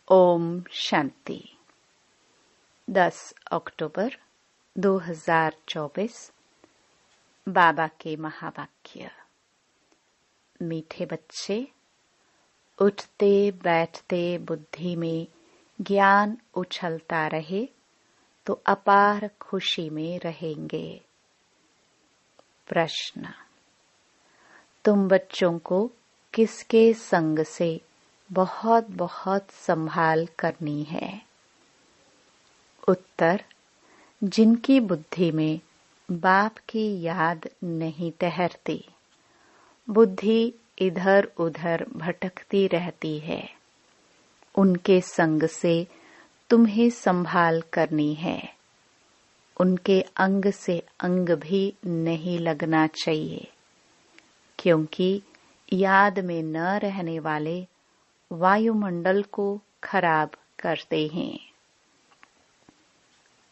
ओम शांति। 10 अक्टूबर 2024। बाबा के महावाक्य। मीठे बच्चे, उठते बैठते बुद्धि में ज्ञान उछलता रहे तो अपार खुशी में रहेंगे। प्रश्न: तुम बच्चों को किसके संग से बहुत बहुत संभाल करनी है? उत्तर: जिनकी बुद्धि में बाप की याद नहीं ठहरती, बुद्धि इधर उधर भटकती रहती है, उनके संग से तुम्हें संभाल करनी है। उनके अंग से अंग भी नहीं लगना चाहिए, क्योंकि याद में न रहने वाले वायुमंडल को खराब करते हैं।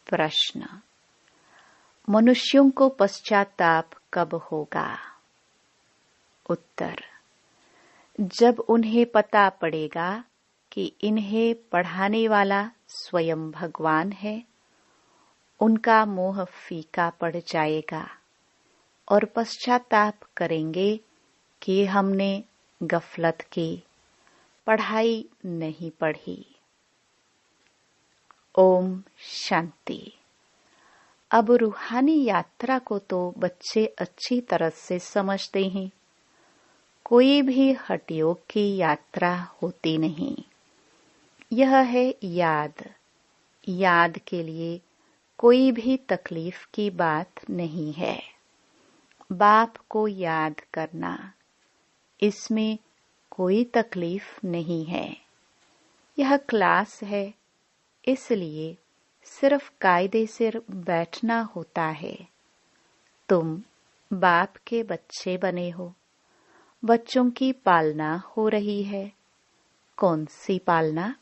प्रश्न: मनुष्यों को पश्चाताप कब होगा? उत्तर: जब उन्हें पता पड़ेगा कि इन्हें पढ़ाने वाला स्वयं भगवान है, उनका मोह फीका पड़ जाएगा और पश्चाताप करेंगे कि हमने गफलत की, पढ़ाई नहीं पढ़ी। ओम शांति। अब रूहानी यात्रा को तो बच्चे अच्छी तरह से समझते हैं। कोई भी हठयोग की यात्रा होती नहीं। यह है याद। याद के लिए कोई भी तकलीफ की बात नहीं है। बाप को याद करना, इसमें कोई तकलीफ नहीं है। यह क्लास है, इसलिए सिर्फ कायदे से बैठना होता है। तुम बाप के बच्चे बने हो। बच्चों की पालना हो रही है। कौन सी पालना?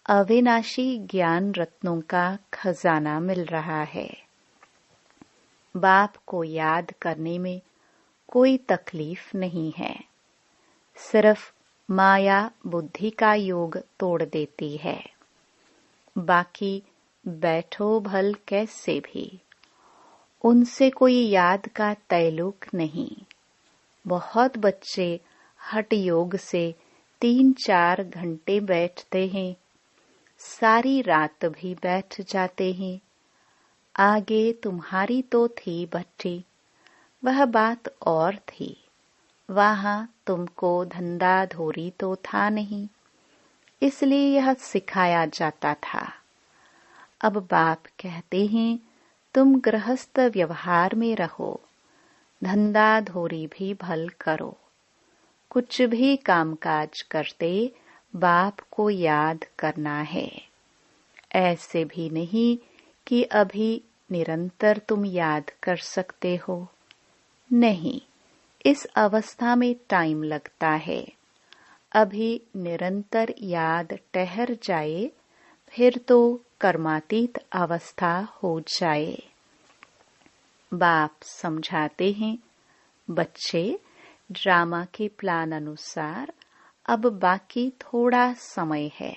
अविनाशी ज्ञान रत्नों का खजाना मिल रहा है। बाप को याद करने में कोई तकलीफ नहीं है। सिर्फ माया बुद्धि का योग तोड़ देती है। बाकी बैठो भल कैसे भी, उनसे कोई याद का तैलुक नहीं। बहुत बच्चे हठ योग से 3-4 घंटे बैठते हैं, सारी रात भी बैठ जाते हैं। आगे तुम्हारी तो थी भट्टी, वह बात और थी। वहां तुमको धंधा धोरी तो था नहीं, इसलिए यह सिखाया जाता था। अब बाप कहते हैं तुम गृहस्थ व्यवहार में रहो, धंधा धोरी भी भल करो। कुछ भी कामकाज करते बाप को याद करना है। ऐसे भी नहीं कि अभी निरंतर तुम याद कर सकते हो। नहीं, इस अवस्था में टाइम लगता है। अभी निरंतर याद ठहर जाए, फिर तो कर्मातीत अवस्था हो जाए। बाप समझाते हैं, बच्चे ड्रामा के प्लान अनुसार अब बाकी थोड़ा समय है।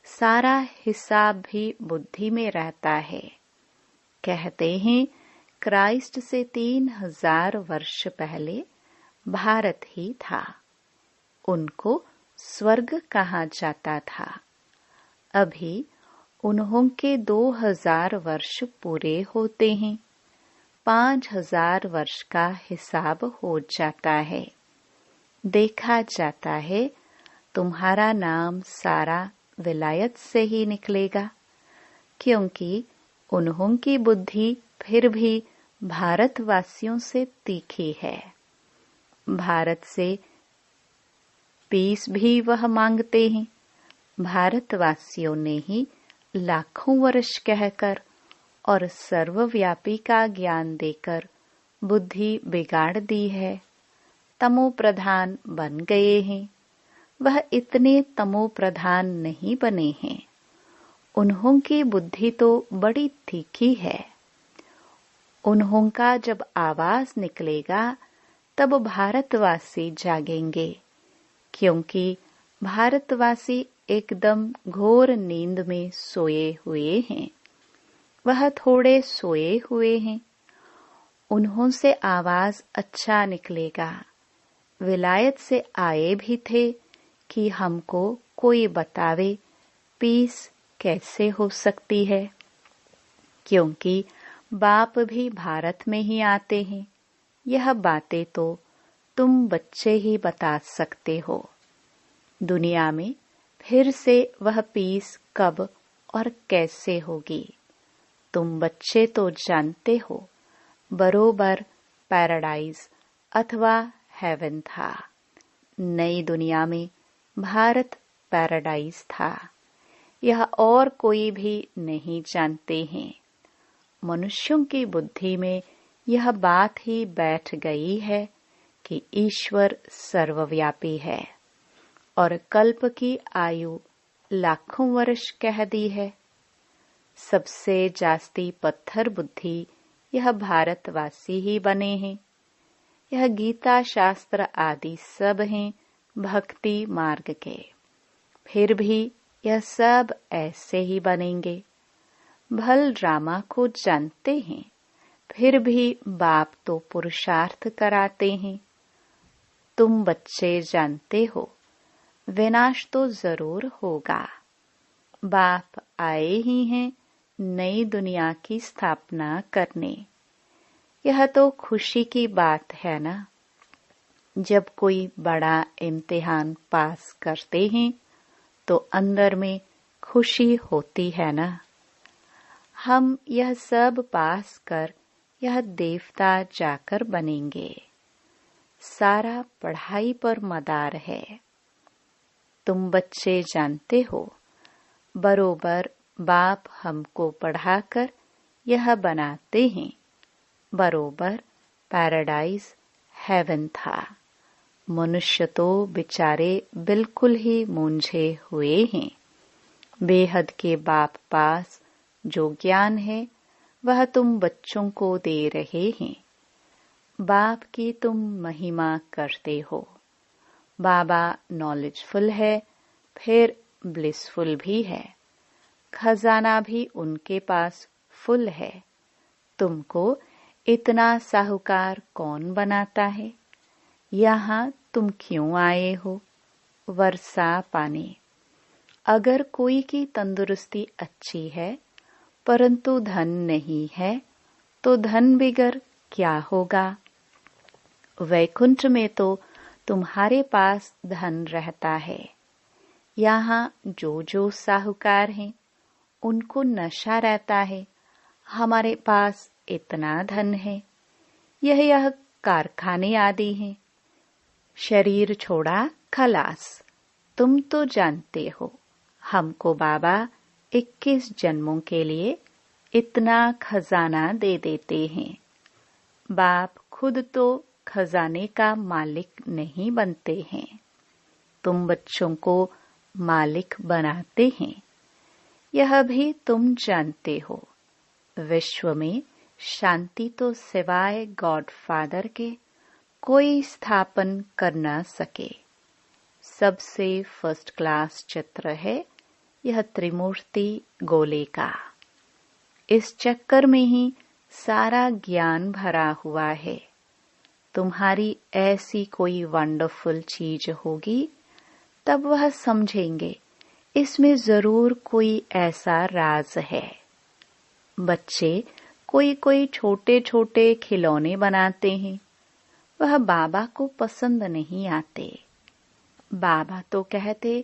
सारा हिसाब भी बुद्धि में रहता है। कहते हैं क्राइस्ट से 3000 वर्ष पहले भारत ही था। उनको स्वर्ग कहा जाता था। अभी उन्होंने 2000 वर्ष पूरे होते हैं। 5000 वर्ष का हिसाब हो जाता है। देखा जाता है तुम्हारा नाम सारा विलायत से ही निकलेगा, क्योंकि उन्होंने बुद्धि फिर भी भारतवासियों से तीखी है। भारत से पीस भी वह मांगते हैं। भारतवासियों ने ही लाखों वर्ष कहकर और सर्वव्यापी का ज्ञान देकर बुद्धि बिगाड़ दी है। तमो प्रधान बन गए हैं। वह इतने तमो प्रधान नहीं बने हैं। उन्होंने बुद्धि तो बड़ी तीखी है। उन्होंका जब आवाज निकलेगा तब भारतवासी जागेंगे, क्योंकि भारतवासी एकदम घोर नींद में सोए हुए हैं। वह थोड़े सोए हुए हैं। उन्हों से आवाज अच्छा निकलेगा। विलायत से आए भी थे कि हमको कोई बतावे पीस कैसे हो सकती है, क्योंकि बाप भी भारत में ही आते हैं। यह बातें तो तुम बच्चे ही बता सकते हो। दुनिया में फिर से वह पीस कब और कैसे होगी, तुम बच्चे तो जानते हो। बरोबर पैराडाइज अथवा हेवन था। नई दुनिया में भारत पैराडाइज था। यह और कोई भी नहीं जानते हैं। मनुष्यों की बुद्धि में यह बात ही बैठ गई है कि ईश्वर सर्वव्यापी है और कल्प की आयु लाखों वर्ष कह दी है। सबसे जास्ती पत्थर बुद्धि यह भारतवासी ही बने हैं। यह गीता शास्त्र आदि सब हैं भक्ति मार्ग के। फिर भी यह सब ऐसे ही बनेंगे। भल ड्रामा को जानते हैं, फिर भी बाप तो पुरुषार्थ कराते हैं। तुम बच्चे जानते हो विनाश तो जरूर होगा। बाप आए ही हैं नई दुनिया की स्थापना करने। यह तो खुशी की बात है ना। जब कोई बड़ा इम्तिहान पास करते हैं तो अंदर में खुशी होती है ना। हम यह सब पास कर यह देवता जाकर बनेंगे। सारा पढ़ाई पर मदार है। तुम बच्चे जानते हो, बरोबर बाप हमको पढ़ाकर यह बनाते हैं। बरोबर पैराडाइज हेवन था। मनुष्य तो बेचारे बिल्कुल ही मूंझे हुए हैं। बेहद के बाप पास जो ज्ञान है वह तुम बच्चों को दे रहे हैं। बाप की तुम महिमा करते हो। बाबा नॉलेजफुल है, फिर ब्लिसफुल भी है। खजाना भी उनके पास फुल है। तुमको इतना साहूकार कौन बनाता है? यहाँ तुम क्यों आए हो? वर्षा पाने। अगर कोई की तंदुरुस्ती अच्छी है परंतु धन नहीं है तो धन बिगर क्या होगा? वैकुंठ में तो तुम्हारे पास धन रहता है। यहाँ जो जो साहूकार हैं उनको नशा रहता है। हमारे पास इतना धन है। यह कारखाने आदि हैं। शरीर छोड़ा खलास। तुम तो जानते हो हमको बाबा 21 जन्मों के लिए इतना खजाना दे देते हैं। बाप खुद तो खजाने का मालिक नहीं बनते हैं। तुम बच्चों को मालिक बनाते हैं। यह भी तुम जानते हो। विश्व में शांति तो सिवाय गॉड फादर के कोई स्थापन कर न सके। सबसे फर्स्ट क्लास चित्र है यह त्रिमूर्ति गोले का। इस चक्कर में ही सारा ज्ञान भरा हुआ है। तुम्हारी ऐसी कोई वंडरफुल चीज होगी तब वह समझेंगे इसमें जरूर कोई ऐसा राज है। बच्चे कोई कोई छोटे छोटे खिलौने बनाते हैं। वह बाबा को पसंद नहीं आते। बाबा तो कहते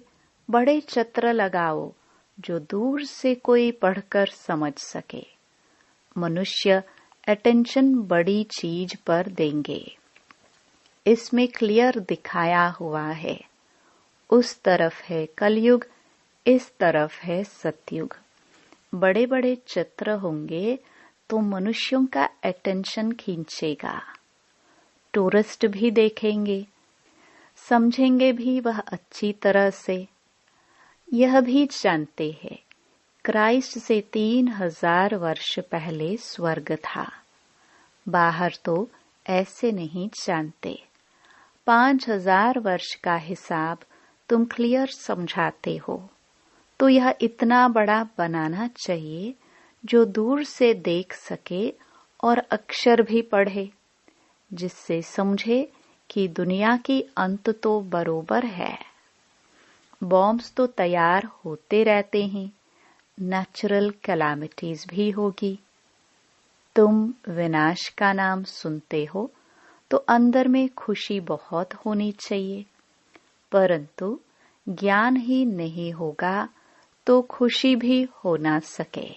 बड़े चित्र लगाओ जो दूर से कोई पढ़कर समझ सके। मनुष्य अटेंशन बड़ी चीज पर देंगे। इसमें क्लियर दिखाया हुआ है। उस तरफ है कलयुग, इस तरफ है सतयुग। बड़े बड़े चित्र होंगे तो मनुष्यों का अटेंशन खींचेगा। टूरिस्ट भी देखेंगे, समझेंगे भी वह अच्छी तरह से। यह भी जानते हैं क्राइस्ट से 3000 वर्ष पहले स्वर्ग था। बाहर तो ऐसे नहीं जानते। 5000 वर्ष का हिसाब तुम क्लियर समझाते हो तो यह इतना बड़ा बनाना चाहिए जो दूर से देख सके और अक्षर भी पढ़े, जिससे समझे कि दुनिया की अंत तो बरोबर है। बॉम्ब्स तो तैयार होते रहते हैं, नेचुरल कैलामिटीज भी होगी। तुम विनाश का नाम सुनते हो तो अंदर में खुशी बहुत होनी चाहिए, परंतु ज्ञान ही नहीं होगा तो खुशी भी हो ना सके।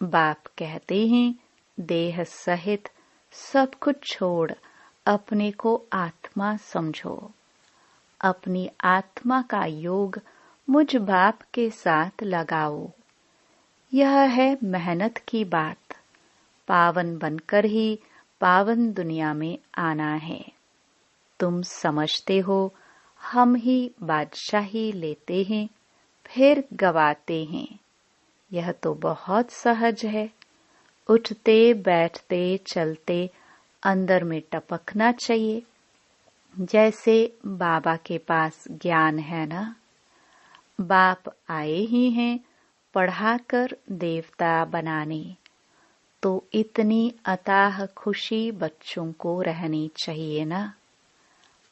बाप कहते हैं, देह सहित सब कुछ छोड़ अपने को आत्मा समझो। अपनी आत्मा का योग मुझ बाप के साथ लगाओ। यह है मेहनत की बात। पावन बनकर ही पावन दुनिया में आना है। तुम समझते हो हम ही बादशाही लेते हैं फिर गवाते हैं। यह तो बहुत सहज है। उठते बैठते चलते अंदर में टपकना चाहिए। जैसे बाबा के पास ज्ञान है ना, बाप आए ही हैं पढ़ाकर देवता बनाने, तो इतनी अथाह खुशी बच्चों को रहनी चाहिए ना।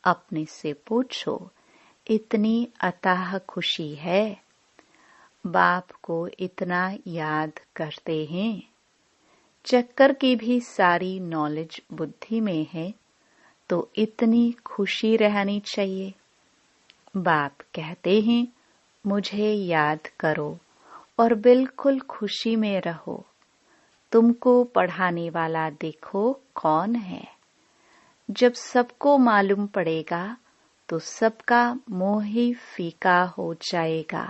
अपने से पूछो, इतनी अथाह खुशी है? बाप को इतना याद करते हैं। चक्कर की भी सारी नॉलेज बुद्धि में है, तो इतनी खुशी रहनी चाहिए। बाप कहते हैं, मुझे याद करो और बिल्कुल खुशी में रहो। तुमको पढ़ाने वाला देखो कौन है। जब सबको मालूम पड़ेगा तो सबका मोह ही फीका हो जाएगा।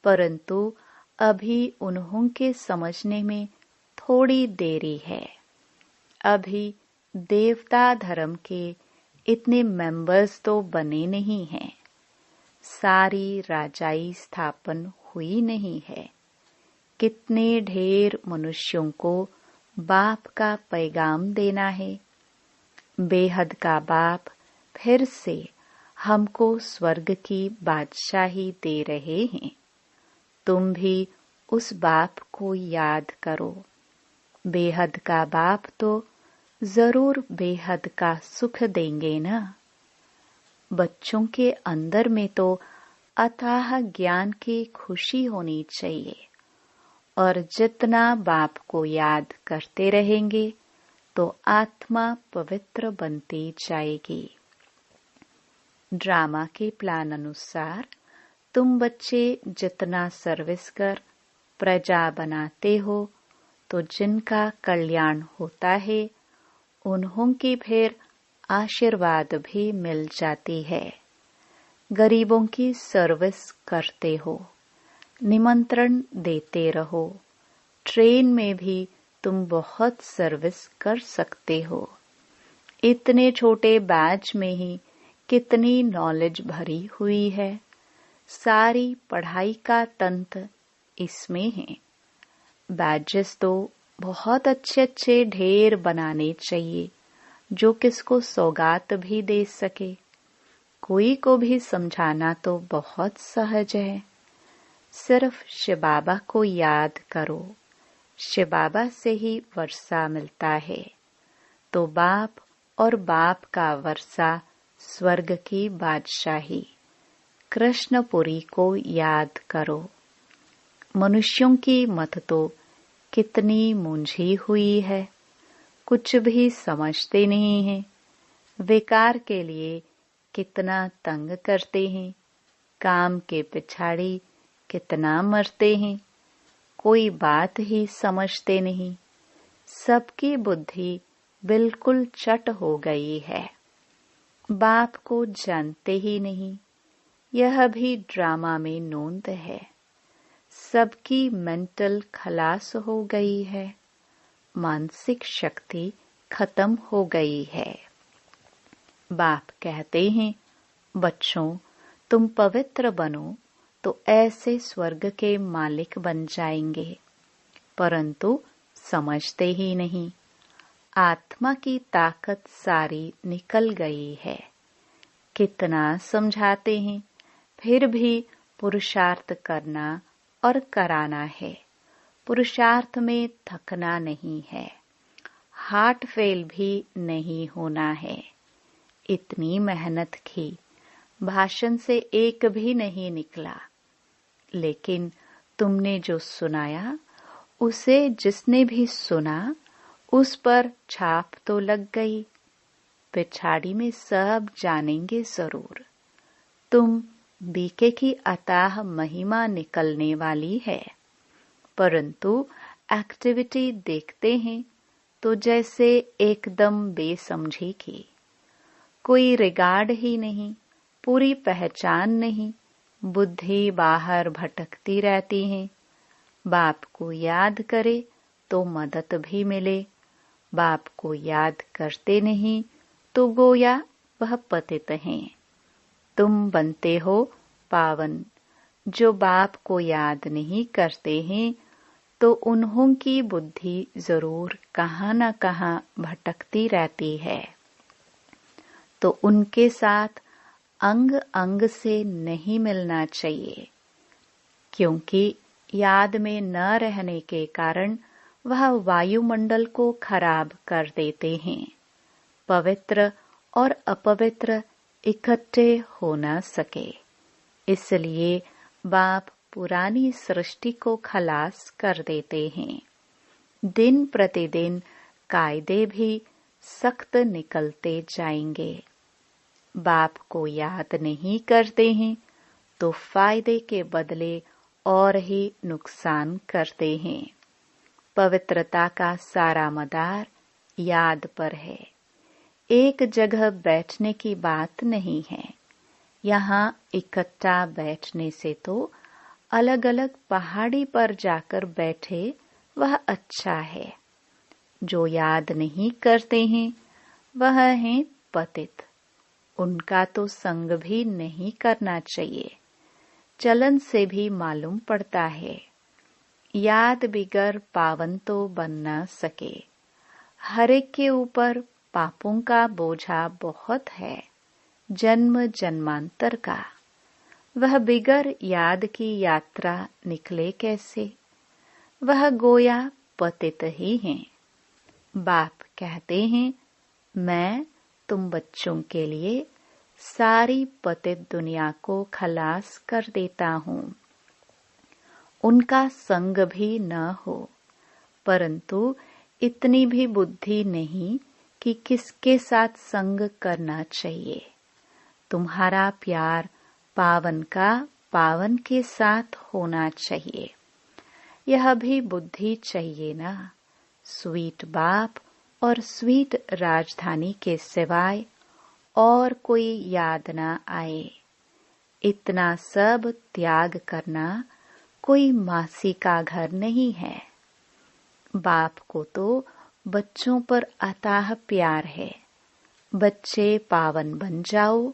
परंतु अभी उन्हों के समझने में थोड़ी देरी है। अभी देवता धर्म के इतने मेंबर्स तो बने नहीं हैं। सारी राजाई स्थापन हुई नहीं है। कितने ढेर मनुष्यों को बाप का पैगाम देना है। बेहद का बाप फिर से हमको स्वर्ग की बादशाही दे रहे हैं। तुम भी उस बाप को याद करो। बेहद का बाप तो जरूर बेहद का सुख देंगे ना। बच्चों के अंदर में तो अथाह ज्ञान की खुशी होनी चाहिए, और जितना बाप को याद करते रहेंगे तो आत्मा पवित्र बनती जाएगी। ड्रामा के प्लान अनुसार तुम बच्चे जितना सर्विस कर प्रजा बनाते हो, तो जिनका कल्याण होता है उन्हों की फिर आशीर्वाद भी मिल जाती है। गरीबों की सर्विस करते हो, निमंत्रण देते रहो। ट्रेन में भी तुम बहुत सर्विस कर सकते हो। इतने छोटे बैच में ही कितनी नॉलेज भरी हुई है। सारी पढ़ाई का तंत्र इसमें है। बैचेस तो बहुत अच्छे अच्छे ढेर बनाने चाहिए, जो किसको सौगात भी दे सके। कोई को भी समझाना तो बहुत सहज है। सिर्फ शिव बाबा को याद करो। शिव बाबा से ही वर्षा मिलता है, तो बाप और बाप का वर्षा स्वर्ग की बादशाही कृष्णपुरी को याद करो। मनुष्यों की मत तो कितनी मूंझी हुई है, कुछ भी समझते नहीं हैं। विकार के लिए कितना तंग करते हैं, काम के पिछाड़ी कितना मरते हैं। कोई बात ही समझते नहीं। सबकी बुद्धि बिल्कुल चट हो गई है। बाप को जानते ही नहीं। यह भी ड्रामा में नोंद है। सबकी मेंटल खलास हो गई है। मानसिक शक्ति खत्म हो गई है। बाप कहते हैं, बच्चों तुम पवित्र बनो तो ऐसे स्वर्ग के मालिक बन जाएंगे। परंतु समझते ही नहीं। आत्मा की ताकत सारी निकल गई है। कितना समझाते हैं, फिर भी पुरुषार्थ करना और कराना है। पुरुषार्थ में थकना नहीं है, हार्ट फेल भी नहीं होना है। इतनी मेहनत की, भाषण से एक भी नहीं निकला, लेकिन तुमने जो सुनाया उसे जिसने भी सुना उस पर छाप तो लग गई। पिछाड़ी में सब जानेंगे जरूर। तुम बीके की अथाह महिमा निकलने वाली है, परंतु एक्टिविटी देखते हैं तो जैसे एकदम बेसमझी की। कोई रिगार्ड ही नहीं, पूरी पहचान नहीं, बुद्धि बाहर भटकती रहती है। बाप को याद करे तो मदद भी मिले, बाप को याद करते नहीं तो गोया वह पतित हैं। तुम बनते हो पावन। जो बाप को याद नहीं करते हैं तो उन्हों की बुद्धि जरूर कहाँ न कहाँ भटकती रहती है। तो उनके साथ अंग अंग से नहीं मिलना चाहिए, क्योंकि याद में न रहने के कारण वह वायुमंडल को खराब कर देते हैं। पवित्र और अपवित्र इकट्ठे हो न सके, इसलिए बाप पुरानी सृष्टि को खलास कर देते हैं। दिन प्रतिदिन कायदे भी सख्त निकलते जाएंगे। बाप को याद नहीं करते हैं तो फायदे के बदले और ही नुकसान करते हैं। पवित्रता का सारा मदार याद पर है। एक जगह बैठने की बात नहीं है। यहाँ इकट्ठा बैठने से तो अलग अलग पहाड़ी पर जाकर बैठे वह अच्छा है। जो याद नहीं करते हैं वह हैं पतित। उनका तो संग भी नहीं करना चाहिए। चलन से भी मालूम पड़ता है। याद बिगर पावन तो बन न सके। हर एक के ऊपर पापों का बोझा बहुत है, जन्म जन्मांतर का। वह बिगर याद की यात्रा निकले कैसे? वह गोया पतित ही हैं। बाप कहते हैं, मैं तुम बच्चों के लिए सारी पतित दुनिया को खलास कर देता हूँ। उनका संग भी न हो, परंतु इतनी भी बुद्धि नहीं कि किसके साथ संग करना चाहिए। तुम्हारा प्यार पावन का पावन के साथ होना चाहिए। यह भी बुद्धि चाहिए ना। स्वीट बाप और स्वीट राजधानी के सिवाय और कोई याद न आए। इतना सब त्याग करना कोई मासी का घर नहीं है। बाप को तो बच्चों पर अथाह प्यार है। बच्चे पावन बन जाओ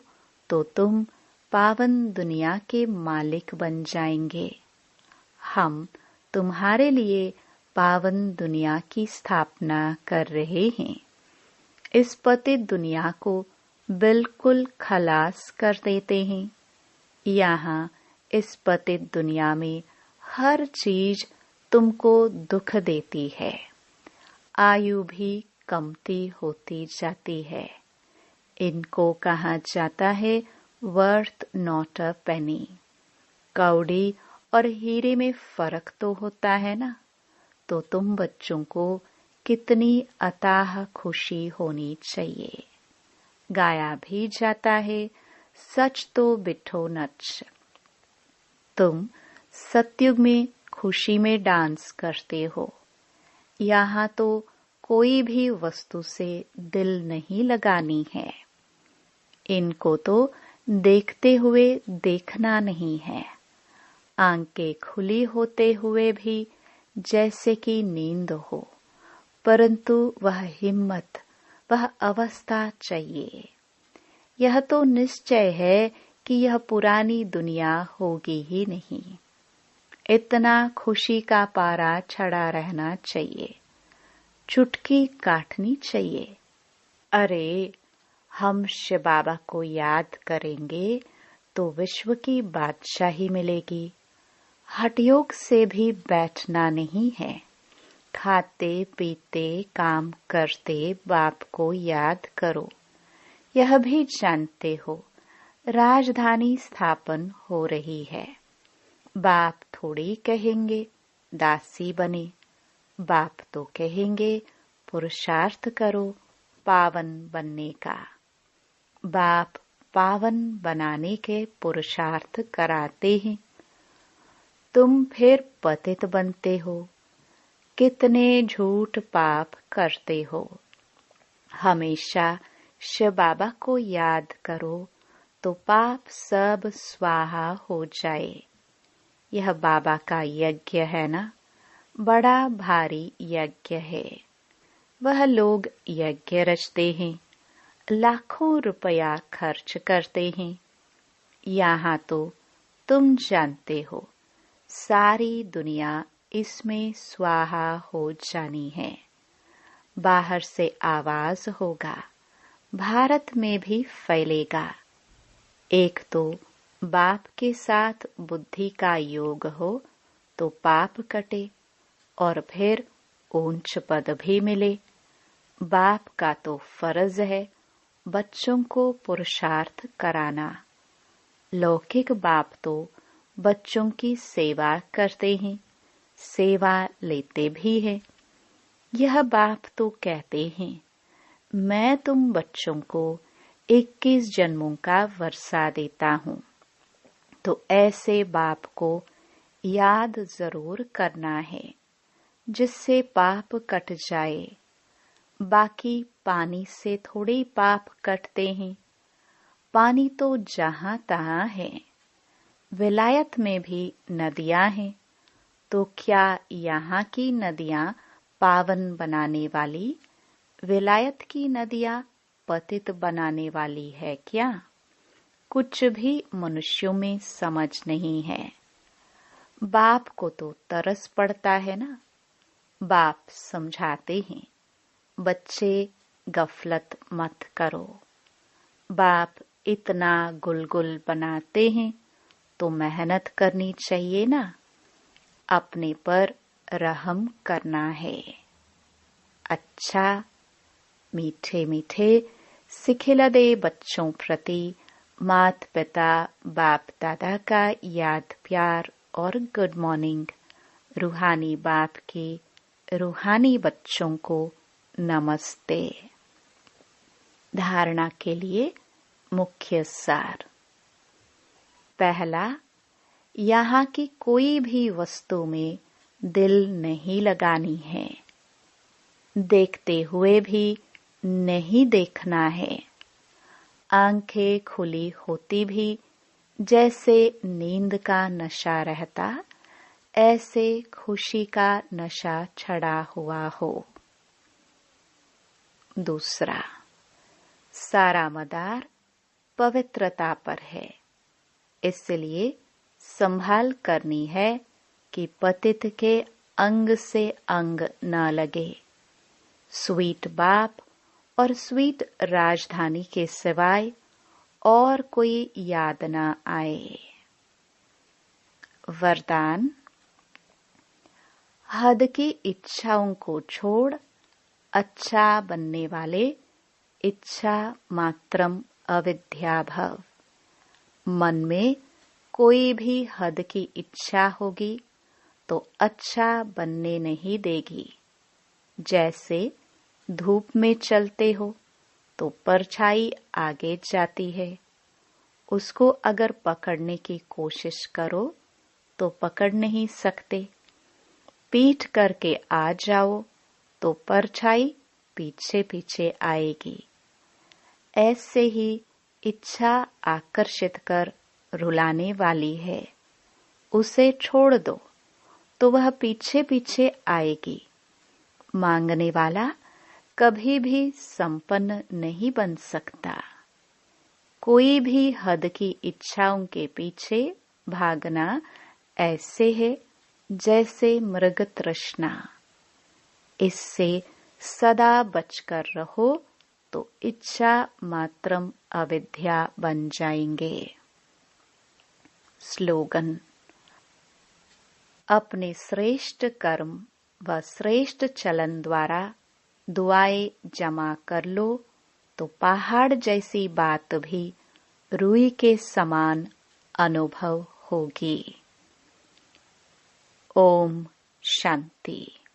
तो तुम पावन दुनिया के मालिक बन जाएंगे। हम तुम्हारे लिए पावन दुनिया की स्थापना कर रहे हैं। इस पतित दुनिया को बिल्कुल खलास कर देते हैं। यहाँ इस पतित दुनिया में हर चीज तुमको दुख देती है। आयु भी कमती होती जाती है। इनको कहा जाता है वर्थ नॉट अ पेनी। कौड़ी और हीरे में फर्क तो होता है ना। तो तुम बच्चों को कितनी अथाह खुशी होनी चाहिए। गाया भी जाता है, सच तो बिठो नच। तुम सतयुग में खुशी में डांस करते हो। यहाँ तो कोई भी वस्तु से दिल नहीं लगानी है। इनको तो देखते हुए देखना नहीं है। आंखें खुली होते हुए भी जैसे कि नींद हो, परंतु वह हिम्मत, वह अवस्था चाहिए। यह तो निश्चय है कि यह पुरानी दुनिया होगी ही नहीं। इतना खुशी का पारा चढ़ा रहना चाहिए। चुटकी काटनी चाहिए। अरे हम शिव बाबा को याद करेंगे तो विश्व की बादशाही मिलेगी। हठयोग से भी बैठना नहीं है। खाते पीते काम करते बाप को याद करो। यह भी जानते हो राजधानी स्थापन हो रही है। बाप थोड़ी कहेंगे दासी बने। बाप तो कहेंगे पुरुषार्थ करो पावन बनने का। बाप पावन बनाने के पुरुषार्थ कराते हैं। तुम फिर पतित बनते हो। कितने झूठ पाप करते हो। हमेशा शिव बाबा को याद करो तो पाप सब स्वाहा हो जाए। यह बाबा का यज्ञ है ना, बड़ा भारी यज्ञ है। वह लोग यज्ञ रचते हैं, लाखों रुपया खर्च करते हैं। यहाँ तो तुम जानते हो सारी दुनिया इसमें स्वाहा हो जानी है। बाहर से आवाज होगा, भारत में भी फैलेगा। एक तो बाप के साथ बुद्धि का योग हो तो पाप कटे और फिर ऊंच पद भी मिले। बाप का तो फर्ज है बच्चों को पुरुषार्थ कराना। लौकिक बाप तो बच्चों की सेवा करते हैं, सेवा लेते भी हैं। यह बाप तो कहते हैं मैं तुम बच्चों को 21 जन्मों का वर्षा देता हूँ। तो ऐसे बाप को याद जरूर करना है जिससे पाप कट जाए। बाकी पानी से थोड़े पाप कटते हैं। पानी तो जहाँ तहाँ है। विलायत में भी नदियाँ हैं, तो क्या यहाँ की नदियाँ पावन बनाने वाली, विलायत की नदियाँ पतित बनाने वाली है क्या? कुछ भी मनुष्यों में समझ नहीं है। बाप को तो तरस पड़ता है ना। बाप समझाते हैं बच्चे गफलत मत करो। बाप इतना गुलगुल बनाते हैं तो मेहनत करनी चाहिए ना। अपने पर रहम करना है। अच्छा, मीठे मीठे सिखिलदे बच्चों प्रति माता पिता बाप दादा का याद प्यार और गुड मॉर्निंग। रूहानी बाप के रूहानी बच्चों को नमस्ते। धारणा के लिए मुख्य सार। पहला, यहाँ की कोई भी वस्तु में दिल नहीं लगानी है। देखते हुए भी नहीं देखना है। आंखें खुली होती भी जैसे नींद का नशा रहता, ऐसे खुशी का नशा छड़ा हुआ हो। दूसरा, सारा मदार पवित्रता पर है। इसलिए संभाल करनी है कि पतित के अंग से अंग न लगे। स्वीट बाप और स्वीट राजधानी के सिवाय और कोई याद न आए। वरदान, हद की इच्छाओं को छोड़ अच्छा बनने वाले इच्छा मात्रम अविद्या भव। मन में कोई भी हद की इच्छा होगी तो अच्छा बनने नहीं देगी। जैसे धूप में चलते हो तो परछाई आगे जाती है। उसको अगर पकड़ने की कोशिश करो तो पकड़ नहीं सकते। पीठ करके आ जाओ तो परछाई पीछे पीछे आएगी। ऐसे ही इच्छा आकर्षित कर रुलाने वाली है। उसे छोड़ दो तो वह पीछे पीछे आएगी। मांगने वाला कभी भी संपन्न नहीं बन सकता। कोई भी हद की इच्छाओं के पीछे भागना ऐसे है जैसे मृग तृष्णा। इससे सदा बचकर रहो तो इच्छा मात्रम अविद्या बन जाएंगे। स्लोगन: अपने श्रेष्ठ कर्म व श्रेष्ठ चलन द्वारा दुआएं जमा कर लो तो पहाड़ जैसी बात भी रुई के समान अनुभव होगी। ओम शांति।